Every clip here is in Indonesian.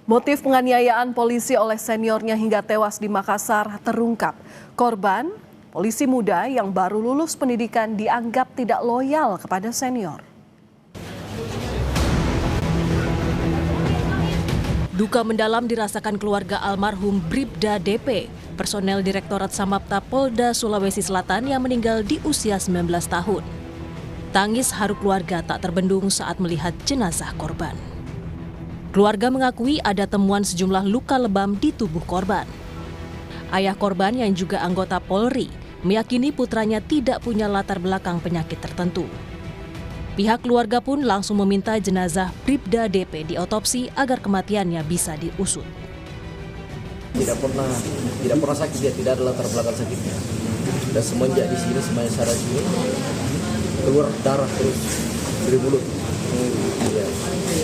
Motif penganiayaan polisi oleh seniornya hingga tewas di Makassar terungkap. Korban, polisi muda yang baru lulus pendidikan dianggap tidak loyal kepada senior. Duka mendalam dirasakan keluarga almarhum Bribda DP, personel Direktorat Samapta Polda Sulawesi Selatan yang meninggal di usia 19 tahun. Tangis haru keluarga tak terbendung saat melihat jenazah korban. Keluarga mengakui ada temuan sejumlah luka lebam di tubuh korban. Ayah korban yang juga anggota Polri meyakini putranya tidak punya latar belakang penyakit tertentu. Pihak keluarga pun langsung meminta jenazah Bribda DP diotopsi agar kematiannya bisa diusut. Tidak pernah sakit, dia tidak ada latar belakang sakitnya. Dan semenjak di sini, semuanya saraf ini keluar darah terus dari mulut. Ya.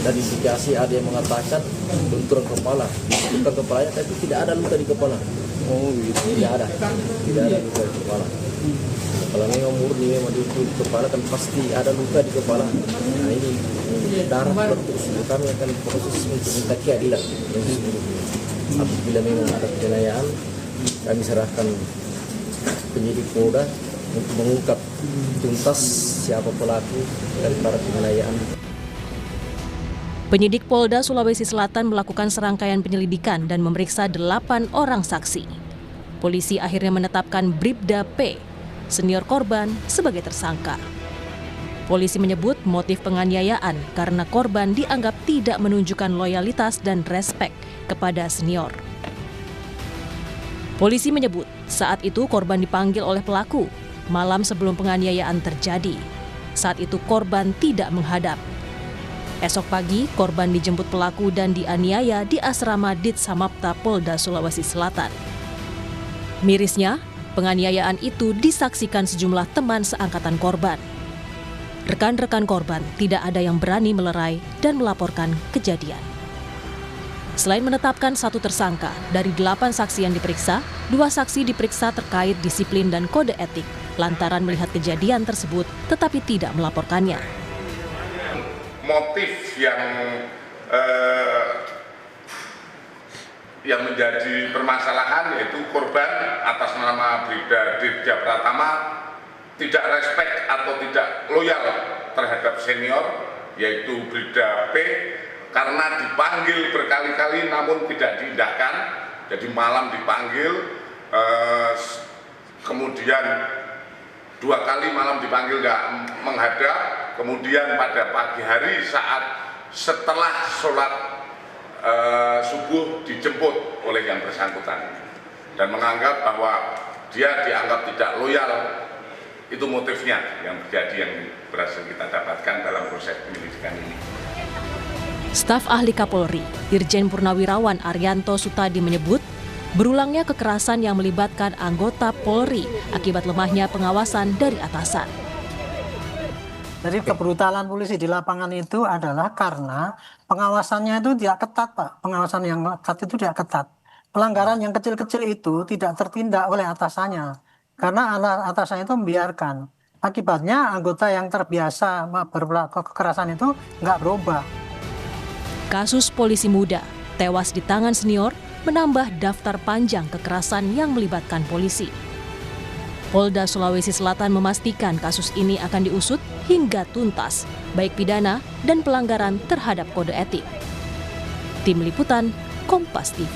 Dan indikasi ada yang mengatakan benturan kepala, benturan kepalanya, tapi tidak ada luka di kepala. Tidak ada luka di kepala. Kalau memang murni memang di kepala kan pasti ada luka di kepala. Nah ini darah terus, kami akan proses untuk minta keadilan. Apabila memang ada penganiayaan, kami serahkan penyidik Polda untuk mengungkap tuntas siapa pelaku dari para penganiayaan. Penyidik Polda Sulawesi Selatan melakukan serangkaian penyelidikan dan memeriksa 8 orang saksi. Polisi akhirnya menetapkan Bribda P, senior korban, sebagai tersangka. Polisi menyebut motif penganiayaan karena korban dianggap tidak menunjukkan loyalitas dan respek kepada senior. Polisi menyebut saat itu korban dipanggil oleh pelaku malam sebelum penganiayaan terjadi. Saat itu korban tidak menghadap. Esok pagi, korban dijemput pelaku dan dianiaya di asrama Dit Samapta Polda Sulawesi Selatan. Mirisnya, penganiayaan itu disaksikan sejumlah teman seangkatan korban. Rekan-rekan korban tidak ada yang berani melerai dan melaporkan kejadian. Selain menetapkan 1 tersangka, dari 8 saksi yang diperiksa, 2 saksi diperiksa terkait disiplin dan kode etik lantaran melihat kejadian tersebut tetapi tidak melaporkannya. Motif yang menjadi permasalahan yaitu korban atas nama Bribda Dirja Pratama tidak respect atau tidak loyal terhadap senior yaitu Bribda P karena dipanggil berkali-kali namun tidak diindahkan. Jadi malam dipanggil, kemudian 2 kali malam dipanggil nggak menghadap, kemudian pada pagi hari saat setelah sholat subuh dijemput oleh yang bersangkutan dan menganggap bahwa dia dianggap tidak loyal. Itu motifnya yang terjadi yang berhasil kita dapatkan dalam proses penyelidikan ini. Staf ahli Kapolri, Irjen Purnawirawan Arianto Sutadi menyebut berulangnya kekerasan yang melibatkan anggota Polri akibat lemahnya pengawasan dari atasan. Jadi kebrutalan polisi di lapangan itu adalah karena pengawasannya itu tidak ketat, Pak. Pengawasan yang ketat itu tidak ketat. Pelanggaran yang kecil-kecil itu tidak tertindak oleh atasannya. Karena atasannya itu membiarkan. Akibatnya anggota yang terbiasa berperilaku kekerasan itu nggak berubah. Kasus polisi muda tewas di tangan senior menambah daftar panjang kekerasan yang melibatkan polisi. Polda Sulawesi Selatan memastikan kasus ini akan diusut hingga tuntas, baik pidana dan pelanggaran terhadap kode etik. Tim Liputan, Kompas TV.